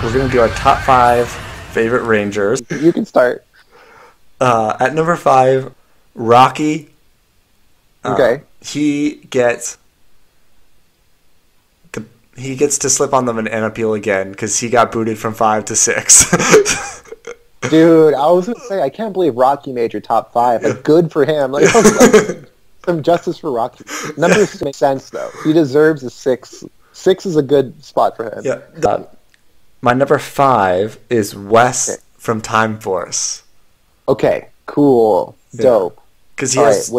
we're going to do our top 5 favorite Rangers. You can start. At number 5, Rocky. Okay. He gets to slip on the banana peel again because he got booted from 5 to 6. Dude, I was going to say, I can't believe Rocky made your top 5. Like, good for him. Like, some justice for Rocky. Number 6 makes sense, though. He deserves a 6. 6 is a good spot for him. Yeah. My number 5 is Wes from Time Force. Okay, cool. Dope. Because he has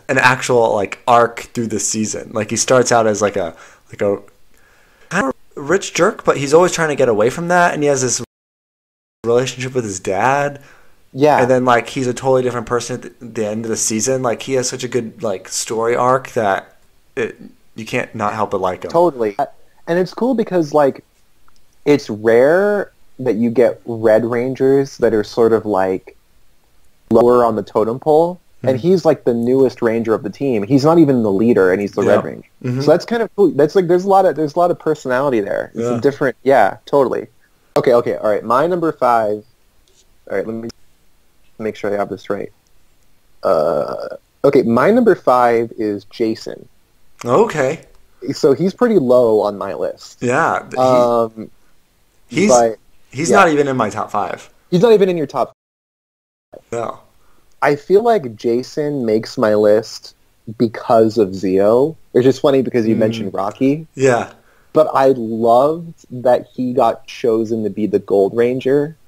an actual like arc through the season. Like he starts out as like a kind of rich jerk, but he's always trying to get away from that, and he has this relationship with his dad. Yeah. And then like he's a totally different person at the end of the season. Like he has such a good like story arc that you can't not help but like him. Totally. And it's cool because like it's rare that you get Red Rangers that are sort of like lower on the totem pole. And he's like the newest Ranger of the team. He's not even the leader, and he's the Red Ranger. Mm-hmm. So that's kind of cool. That's like there's a lot of personality there. It's a different, totally. Okay, all right. My number 5. All right, let me make sure I have this right. Okay, my number 5 is Jason. Okay. So he's pretty low on my list. Yeah. He's not even in my top 5. He's not even in your top 5. No. I feel like Jason makes my list because of Zeo. It's just funny because you mentioned Rocky. Yeah. But I loved that he got chosen to be the Gold Ranger.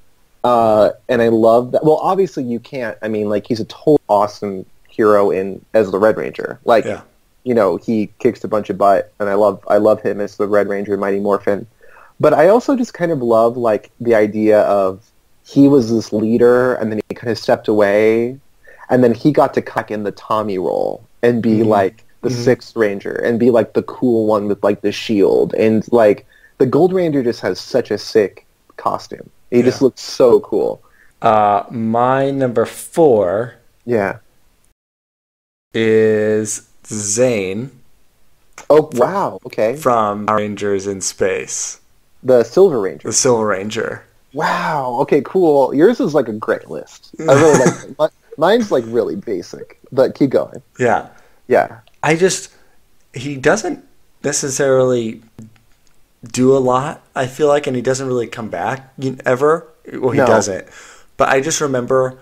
And I love that. Well, obviously you can't. I mean, like, he's a total awesome hero as the Red Ranger. Like, you know, he kicks a bunch of butt, and I love him as the Red Ranger, Mighty Morphin. But I also just kind of love, like, the idea of he was this leader, and then he kind of stepped away, and then he got to cut in the Tommy role and be like the 6th Ranger and be like the cool one with like the shield. And like the Gold Ranger just has such a sick costume. He just looks so cool. My number 4 is Zane. Oh, wow. Okay. From Rangers in Space. The Silver Ranger. The Silver Ranger. Wow. Okay, cool. Yours is like a great list. I really like it. Mine's like really basic, but keep going. Yeah. Yeah. He doesn't necessarily do a lot, I feel like, and he doesn't really come back ever. Well, he doesn't. But I just remember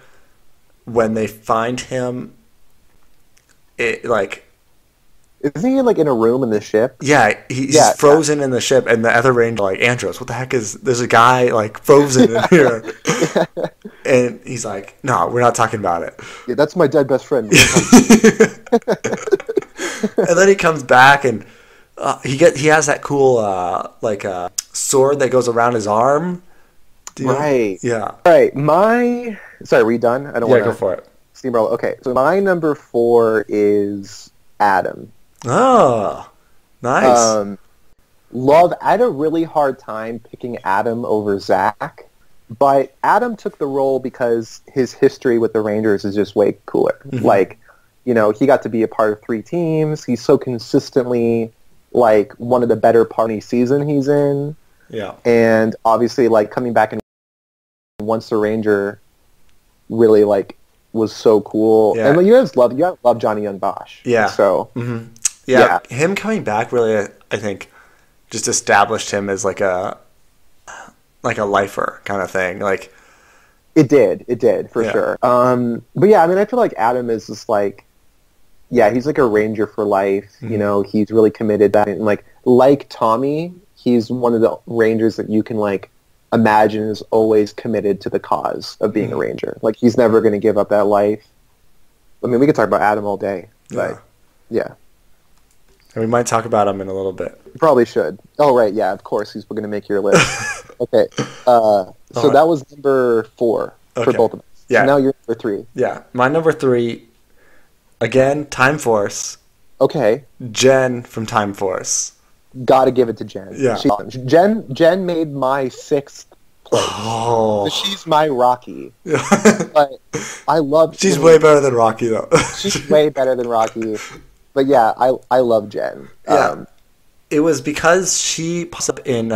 when they find him, it like... Isn't he like in a room in the ship? Yeah, he's frozen in the ship, and the other ranger like, Andros, what the heck is... There's a guy like frozen in here. And he's like, no, we're not talking about it. Yeah, that's my dead best friend. And then he comes back, and he has that cool sword that goes around his arm. Right. Yeah. Right. Sorry, were you done? I don't want to... go for it. Steamroll. Okay, so my number 4 is Adam. Oh, nice. I had a really hard time picking Adam over Zach, but Adam took the role because his history with the Rangers is just way cooler. Mm-hmm. Like, you know, he got to be a part of 3 teams. He's so consistently, like, one of the better party season he's in. Yeah. And obviously, like, coming back and once the Ranger really, like, was so cool. Yeah. And you guys love Johnny Young Bosch. Yeah. So... Mm-hmm. Yeah, him coming back really, I think, just established him as like a lifer kind of thing. Like, it did for sure. But yeah, I mean, I feel like Adam is just like, he's like a Ranger for life. Mm-hmm. You know, he's really committed. And like Tommy, he's one of the Rangers that you can like imagine is always committed to the cause of being a Ranger. Like, he's never going to give up that life. I mean, we could talk about Adam all day, but yeah. And we might talk about him in a little bit. Probably should. Oh, right, yeah, of course. He's going to make your list. Okay. So that was number 4 for both of us. Yeah. So now you're number 3. Yeah. My number 3, again, Time Force. Okay. Jen from Time Force. Gotta give it to Jen. Yeah. Jen made my 6th place. Oh. She's my Rocky. But I love... She's way better than Rocky, though. She's way better than Rocky. But yeah, I love Jen. Yeah. It was because she pops up in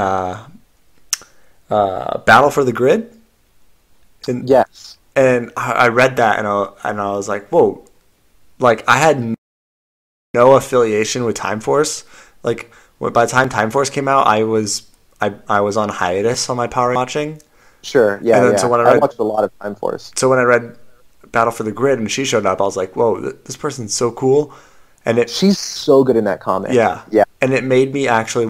Battle for the Grid. Yes. And I read that and I was like, whoa, like I had no affiliation with Time Force. Like by the time Time Force came out, I was on hiatus on my Power watching. Sure, yeah, And then, yeah. so when I watched a lot of Time Force. So when I read Battle for the Grid and she showed up, I was like, whoa, this person's so cool. And she's so good in that comic. Yeah. Yeah. And it made me actually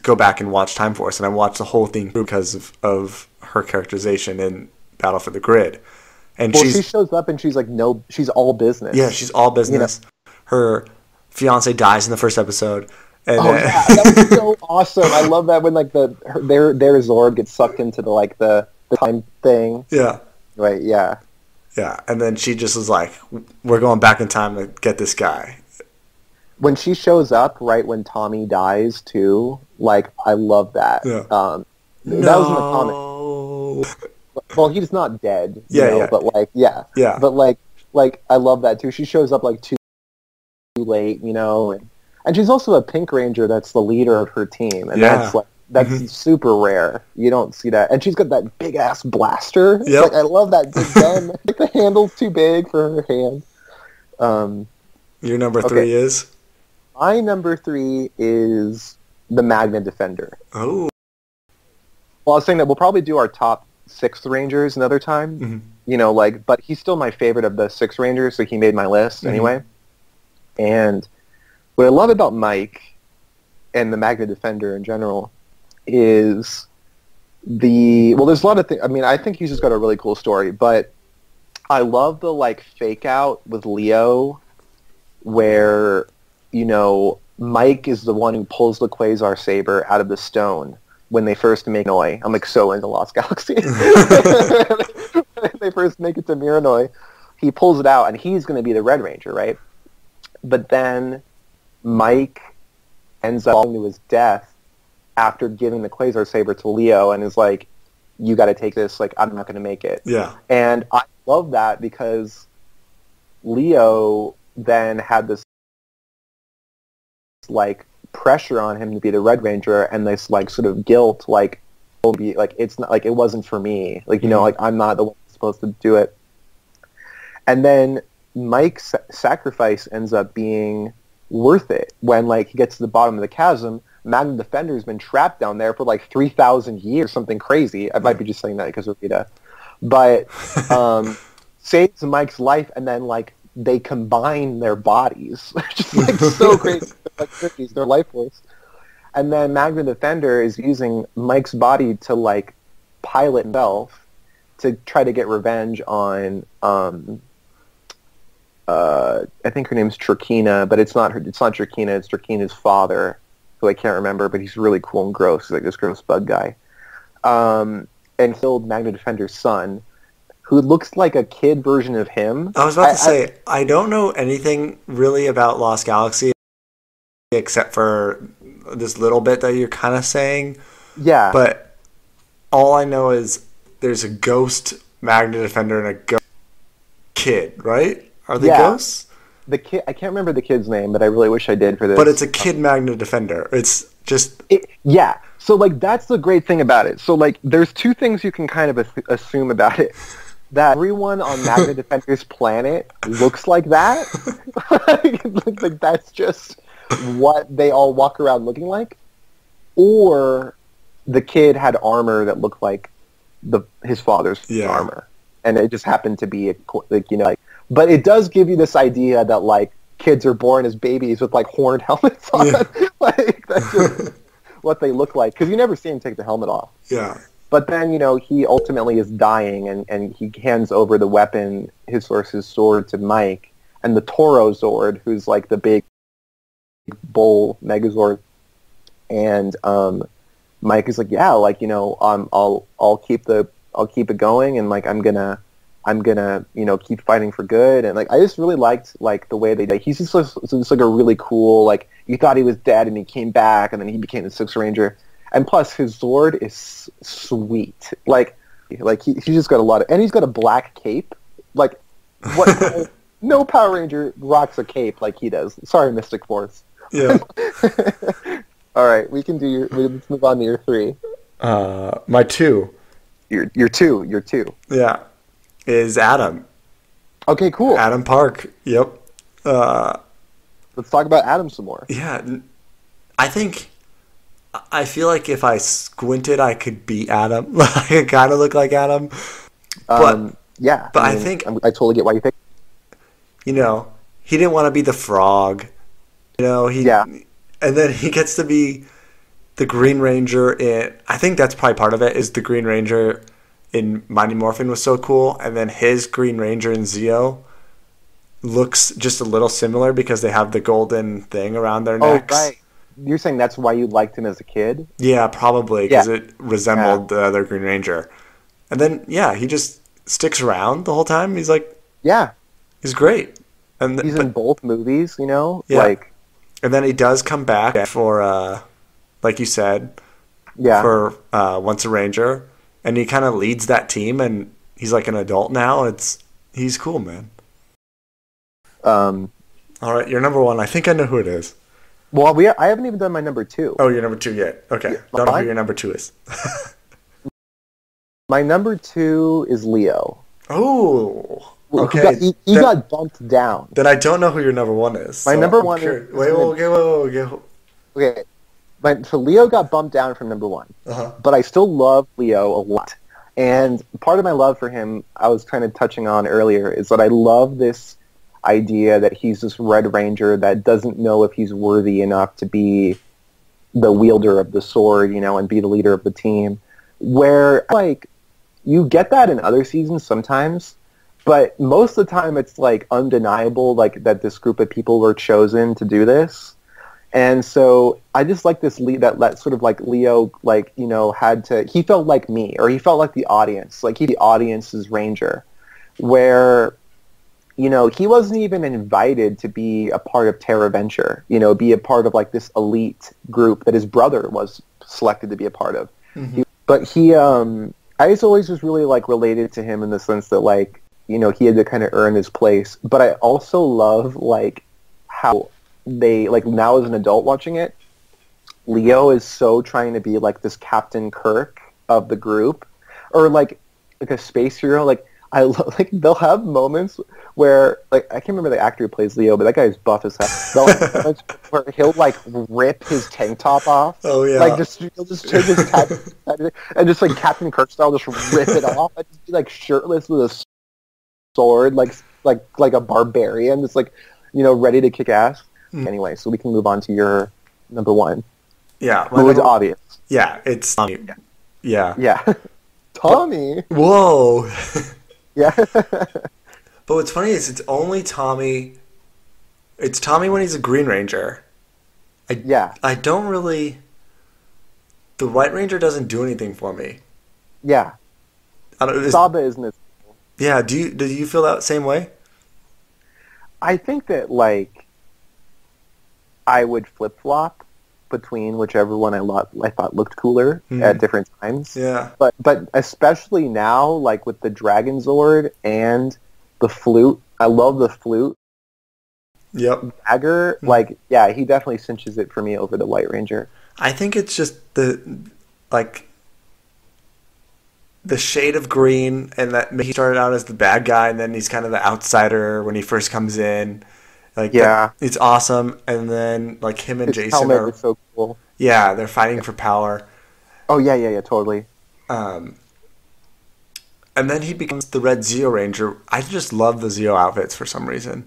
go back and watch Time Force. And I watched the whole thing because of her characterization in Battle for the Grid. And she shows up and she's like, no, she's all business. Yeah, she's all business. You know? Her fiance dies in the first episode. And yeah, that was so awesome. I love that when like their Zord gets sucked into the time thing. Yeah. Right, yeah. Yeah, and then she just was like, we're going back in time to get this guy. When she shows up right when Tommy dies too, like I love that. Yeah. That was in the comic. Well, he's not dead, you know, yeah. But like, yeah. But like I love that too. She shows up like too late, you know, and she's also a Pink Ranger that's the leader of her team, and that's super rare. You don't see that, and she's got that big ass blaster. Yep. Like I love that big gun. Like the handle's too big for her hand. Your number 3 is? My number 3 is the Magna Defender. Oh. Well, I was saying that we'll probably do our top 6 Rangers another time. Mm-hmm. You know, like, but he's still my favorite of the 6 Rangers, so he made my list anyway. And what I love about Mike and the Magna Defender in general is there's a lot of things. I mean, I think he's just got a really cool story, but I love the like fake out with Leo where, you know, Mike is the one who pulls the Quasar Saber out of the stone when they first make Miranoi. I'm like so into Lost Galaxy. When they first make it to Miranoi, he pulls it out and he's going to be the Red Ranger, right? But then Mike ends up falling to his death after giving the Quasar Saber to Leo and is like, you got to take this, like, I'm not going to make it. Yeah. And I love that because Leo then had this, like, pressure on him to be the Red Ranger and this, like, sort of guilt, like, it's not, like, it wasn't for me. Like, you know, like, I'm not the one supposed to do it. And then Mike's sacrifice ends up being worth it when, like, he gets to the bottom of the chasm. Magna Defender's been trapped down there for like 3,000 years, something crazy. I might be just saying that because of Rita. But saves Mike's life, and then like they combine their bodies. Just like so great. Like their life force. And then Magna Defender is using Mike's body to like pilot himself to try to get revenge on I think her name's Turkina, but it's not Turkina, it's Turkina's father, who I can't remember, but he's really cool and gross. He's like this gross bug guy. And killed Magna Defender's son, who looks like a kid version of him. I was about to say, I don't know anything really about Lost Galaxy except for this little bit that you're kind of saying. Yeah. But all I know is there's a ghost Magna Defender and a ghost kid, right? Are they ghosts? The kid, I can't remember the kid's name, but I really wish I did for this. But it's a kid Magna Defender. It's just... yeah. So, like, that's the great thing about it. So, like, there's two things you can kind of assume about it. That everyone on Magna Defender's planet looks like that. like, that's just what they all walk around looking like. Or the kid had armor that looked like his father's armor. And it just happened to be, but it does give you this idea that, like, kids are born as babies with, like, horned helmets on. Yeah. Like, that's just what they look like. Because you never see him take the helmet off. Yeah. But then, he ultimately is dying, and he hands over the weapon, his sword, to Mike. And the Toro Zord, who's, like, the big bull Megazord. And Mike is like, yeah, like, I'll keep it going, and, like, I'm gonna keep fighting for good. And like I just really liked like the way he's just like a really cool, like, you thought he was dead and he came back and then he became the Sixth Ranger. And plus his Zord is sweet. Like he's just got a lot of, and he's got a black cape. Like what no Power Ranger rocks a cape like he does. Sorry, Mystic Force. Yeah. All right, let's move on to your 3. My two, You're two. You're two. yeah, is Adam. Okay, cool. Adam Park. Yep. Uh, Let's talk about Adam some more. yeah, I think I feel like if I squinted, I could be Adam. I could kind of look like Adam, but Yeah, but I think I totally get why you picked. you know he didn't want to be the frog. Yeah. And then he gets to be the Green Ranger in. I think that's probably part of it. Is the Green Ranger in Mighty Morphin was so cool, and then his Green Ranger in Zeo looks just a little similar because they have the golden thing around their Oh, necks. right. You're saying that's why you liked him as a kid? Yeah, probably because Yeah. it resembled the other Green Ranger. And then yeah, he just sticks around the whole time. He's like Yeah. he's great. And He's in both movies, you know? Yeah. Like, and then he does come back for like you said, yeah. for Once a Ranger, and he kind of leads that team, and he's like an adult now. He's cool, man. Um, All right, you're number one. I think I know who it is. well, I haven't even done my number two. Oh, you're number two yet? Okay, Yeah, don't know who mine? your number two is. My number two is Leo. Oh, Who okay. he got bumped down. Then I don't know who your number one is. My so number I'm one curious. is- Wait. Okay. So Leo got bumped down from number one. Uh-huh. But I still love Leo a lot. And part of my love for him, I was kind of touching on earlier, is that I love this idea that he's this Red Ranger that doesn't know if he's worthy enough to be the wielder of the sword, and be the leader of the team. Where, like, you get that in other seasons sometimes, but most of the time it's, like, undeniable, like, that this group of people were chosen to do this. And so I just like this that sort of like Leo, like, he felt like me, or he felt like the audience, like the audience's ranger, where, he wasn't even invited to be a part of Terra Venture, be a part of like this elite group that his brother was selected to be a part of. Mm-hmm. But I just always just really like related to him in the sense that like, he had to kind of earn his place. But I also love like how they, like, now as an adult watching it, Leo is so trying to be like this Captain Kirk of the group, or like a space hero. Like, I love, like, they'll have moments where, like, I can't remember the actor who plays Leo, but that guy's buff as hell. They'll have moments where he'll like rip his tank top off. Oh yeah. Like, he'll just take his tattoo and just like Captain Kirk style, just rip it off and just be like shirtless with a sword, like a barbarian, just like, ready to kick ass. Anyway, so we can move on to your number one. Yeah. It was obvious. Yeah, it's Tommy. Yeah. Yeah. Tommy. Whoa. Yeah. But what's funny is it's only Tommy. It's Tommy when he's a Green Ranger. Yeah. I don't really. The White Ranger doesn't do anything for me. Yeah. I don't. Saba isn't it? Yeah. Do you feel that same way? I think that, like, I would flip-flop between whichever one I thought looked cooler at different times. Yeah. But especially now, like, with the Dragon Zord and the flute. I love the flute. Yep. Dagger, like, yeah, he definitely cinches it for me over the White Ranger. I think it's just the shade of green, and that he started out as the bad guy, and then he's kind of the outsider when he first comes in. Like, yeah, it's awesome. And then like him and his Jason helmet are is so cool. Yeah, they're fighting for power. Oh yeah, totally. And then he becomes the Red Zeo Ranger. I just love the Zeo outfits for some reason.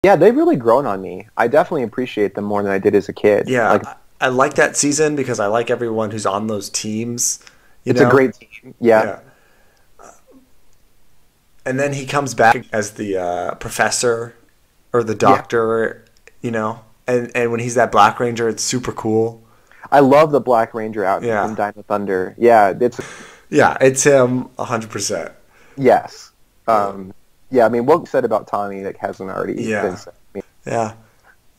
Yeah, they've really grown on me. I definitely appreciate them more than I did as a kid. Yeah, like, I like that season because I like everyone who's on those teams. It's a great team. Yeah. And then he comes back as the professor or the doctor, and when he's that Black Ranger, it's super cool. I love the Black Ranger outfit from Dino Thunder. Yeah, it's him 100%. Yes. Yeah, I mean, what you said about Tommy hasn't already been said. Yeah.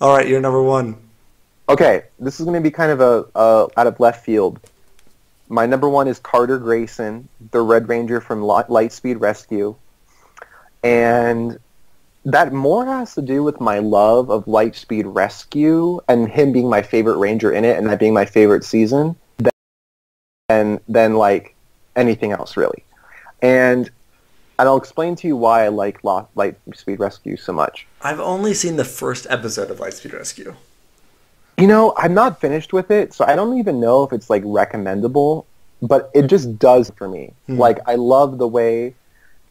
All right, you're number one. Okay, this is going to be kind of a out of left field. My number one is Carter Grayson, the Red Ranger from Lightspeed Rescue. And that more has to do with my love of Lightspeed Rescue and him being my favorite Ranger in it and that being my favorite season than like anything else really. And I'll explain to you why I like Lightspeed Rescue so much. I've only seen the first episode of Lightspeed Rescue. You know, I'm not finished with it, so I don't even know if it's like recommendable, but it just does for me. Like, I love the way,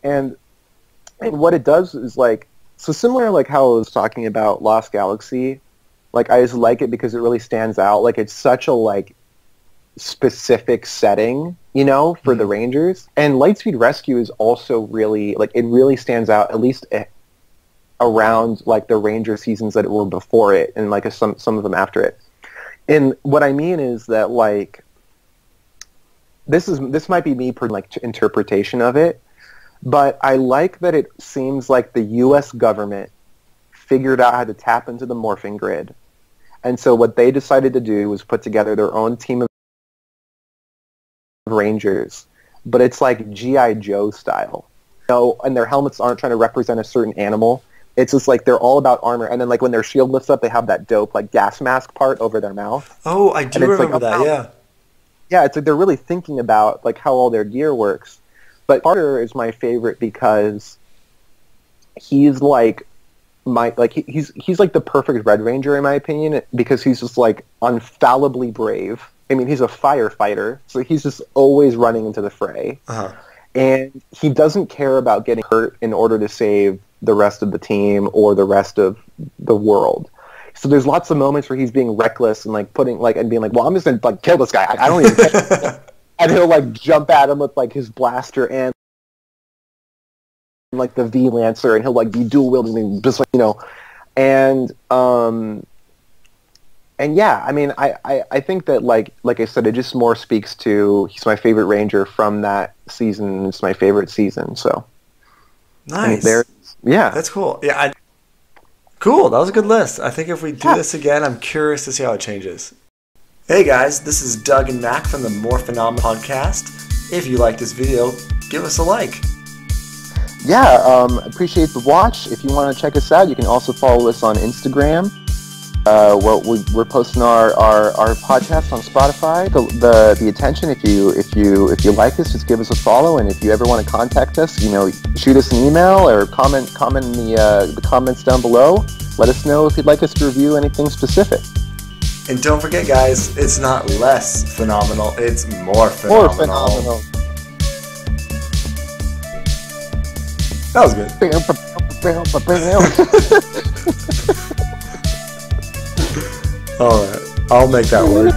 and what it does is like, so similar like how I was talking about Lost Galaxy, like I just like it because it really stands out. Like, it's such a like specific setting, you know, for the Rangers. And Lightspeed Rescue is also really like, it really stands out, at least around like the Ranger seasons that were before it, and like some of them after it. And what I mean is that like, this might be me per like interpretation of it, but I like that it seems like the U.S. government figured out how to tap into the morphing grid, and so what they decided to do was put together their own team of Rangers, but it's like G.I. Joe style, you know, and their helmets aren't trying to represent a certain animal. It's just like they're all about armor, and then like when their shield lifts up, they have that dope like gas mask part over their mouth. Oh, I do remember like, that. Yeah. Yeah, it's like they're really thinking about like how all their gear works. But Carter is my favorite because he's like he's like the perfect Red Ranger in my opinion, because he's just like infallibly brave. I mean, he's a firefighter, so he's just always running into the fray. Uh-huh. And he doesn't care about getting hurt in order to save the rest of the team or the rest of the world. So there's lots of moments where he's being reckless and like putting like and being like, well, I'm just gonna like kill this guy. I don't even care. And he'll like jump at him with like his blaster and like the V Lancer, and he'll like be dual wielding, just like, you know. And yeah, I mean, I think that like I said, it just more speaks to he's my favorite Ranger from that season. It's my favorite season. So nice. Yeah, that's cool. Yeah, cool. That was a good list. I think if we do this again, I'm curious to see how it changes. Hey guys, this is Doug and Mac from the More Phenomenal podcast. If you like this video, give us a like. Yeah, appreciate the watch. If you want to check us out, you can also follow us on Instagram. We're posting our podcast on Spotify. The attention, if you like us, just give us a follow. And if you ever want to contact us, you know, shoot us an email or comment in the comments down below. Let us know if you'd like us to review anything specific. And don't forget, guys, it's not less phenomenal; it's more phenomenal. More phenomenal. That was good. All right, I'll make that work.